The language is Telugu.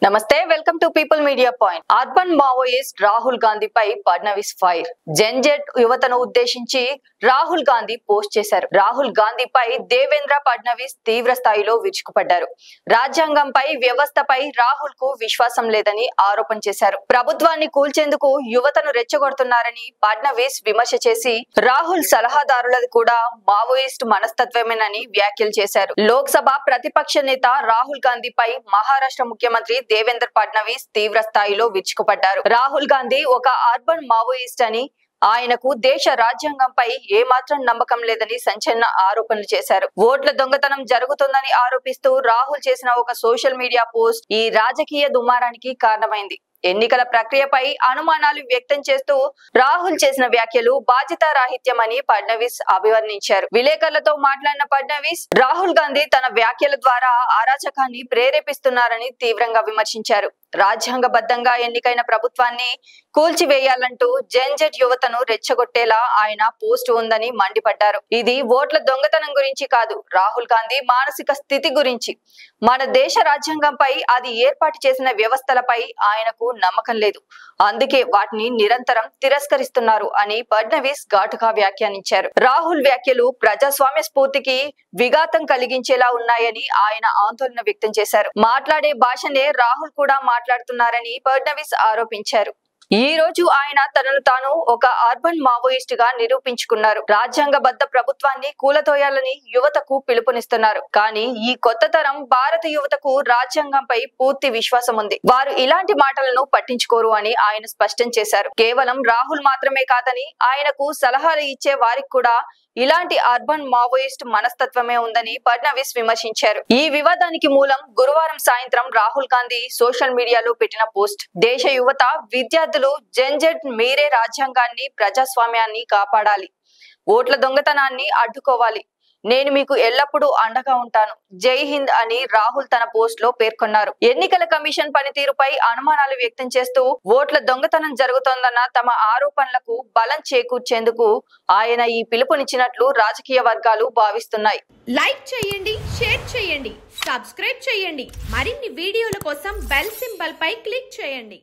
నమస్తే welcome to people media point. Urban Maoist Rahul Gandhi పై ఫడ్నవీస్ ఫైర్. జెన్జెట్ యువతను ఉద్దేశించి రాహుల్ గాంధీ పోస్ట్ చేశారు. రాహుల్ గాంధీ పై దేవేంద్ర ఫడ్నవీస్ తీవ్ర స్థాయిలో విరుచుకుపడ్డారు. రాజ్యాంగంపై వ్యవస్థపై రాహుల్ కు విశ్వాసం లేదని ఆరోపణ చేశారు. ప్రభుత్వాన్ని కూల్చేందుకు యువతను రెచ్చగొడుతున్నారని ఫడ్నవీస్ విమర్శ చేసి రాహుల్ సలహాదారులది కూడా మావోయిస్ట్ మనస్తత్వమేనని వ్యాఖ్యలు చేశారు. లోక్సభ ప్రతిపక్ష నేత రాహుల్ గాంధీ పై మహారాష్ట్ర ముఖ్యమంత్రి దేవేంద్ర ఫడ్నవీస్ తీవ్ర స్థాయిలో విరుచుకుపడ్డారు. రాహుల్ గాంధీ ఒక అర్బన్ మావోయిస్ట్ అని, ఆయనకు దేశ రాజ్యాంగంపై ఏమాత్రం నమ్మకం లేదని సంచలన ఆరోపణలు చేశారు. ఓట్ల దొంగతనం జరుగుతుందని ఆరోపిస్తూ రాహుల్ చేసిన ఒక సోషల్ మీడియా పోస్ట్ ఈ రాజకీయ దుమారానికి కారణమైంది. ఎన్నికల ప్రక్రియపై అనుమానాలు వ్యక్తం చేస్తూ రాహుల్ చేసిన వ్యాఖ్యలు బాధ్యతారాహిత్యమని ఫడ్నవీస్ అభివర్ణించారు. విలేకరులతో మాట్లాడిన ఫడ్నవీస్ రాహుల్ గాంధీ తన వ్యాఖ్యల ద్వారా అరాచకాన్ని ప్రేరేపిస్తున్నారని తీవ్రంగా విమర్శించారు. రాజ్యాంగబద్ధంగా ఎన్నికైన ప్రభుత్వాన్ని కూల్చివేయాలంటూ జెన్జెట్ యువతను రెచ్చగొట్టేలా ఆయన పోస్ట్ ఉందని మండిపడ్డారు. ఇది ఓట్ల దొంగతనం గురించి కాదు, రాహుల్ గాంధీ మానసిక స్థితి గురించి. మన దేశ రాజ్యాంగంపై, అది ఏర్పాటు చేసిన వ్యవస్థలపై ఆయనకు నమ్మకం లేదు, అందుకే వాటిని నిరంతరం తిరస్కరిస్తున్నారు అని ఫడ్నవీస్ ఘాటుగా వ్యాఖ్యానించారు. రాహుల్ వ్యాఖ్యలు ప్రజాస్వామ్య స్ఫూర్తికి విఘాతం కలిగించేలా ఉన్నాయని ఆయన ఆందోళన వ్యక్తం చేశారు. మాట్లాడే భాషనే రాహుల్ కూడా మాట్లాడుతున్నారని ఫడ్నవీస్ ఆరోపించారు. ఈ రోజు ఆయన తనను తాను ఒక అర్బన్ మావోయిస్ట్ గా నిరూపించుకున్నారు. రాజ్యాంగబద్ధ ప్రభుత్వాన్ని కూలతోయాలని యువతకు పిలుపునిస్తున్నారు. కానీ ఈ కొత్త తరం భారత యువతకు రాజ్యాంగంపై పూర్తి విశ్వాసం ఉంది. వారు ఇలాంటి మాటలను పట్టించుకోరు అని ఆయన స్పష్టం చేశారు. కేవలం రాహుల్ మాత్రమే కాదని, ఆయనకు సలహాలు ఇచ్చే వారికి కూడా ఇలాంటి అర్బన్ మావోయిస్ట్ మనస్తత్వమే ఉందని ఫడ్నవీస్ విమర్శించారు. ఈ వివాదానికి మూలం గురువారం సాయంత్రం రాహుల్ గాంధీ సోషల్ మీడియాలో పెట్టిన పోస్ట్. దేశ యువత, విద్యార్థులు, జెన్జెట్ మీరే రాజ్యాంగాన్ని, ప్రజాస్వామ్యాన్ని కాపాడాలి, ఓట్ల దొంగతనాన్ని అడ్డుకోవాలి, నేను మీకు ఎల్లప్పుడూ అండగా ఉంటాను, జై హింద్ అని రాహుల్ తన పోస్ట్ లో పేర్కొన్నారు. ఎన్నికల కమిషన్ పనితీరుపై అనుమానాలు వ్యక్తం చేస్తూ ఓట్ల దొంగతనం జరుగుతోందన్న తమ ఆరోపణలకు బలం చేకూర్చేందుకు ఆయన ఈ పిలుపునిచ్చినట్లు రాజకీయ వర్గాలు భావిస్తున్నాయి. లైక్ చేయండి, షేర్ చేయండి, సబ్స్క్రైబ్ చేయండి. మరిన్ని వీడియోల కోసం బెల్ సింబల్ పై క్లిక్ చేయండి.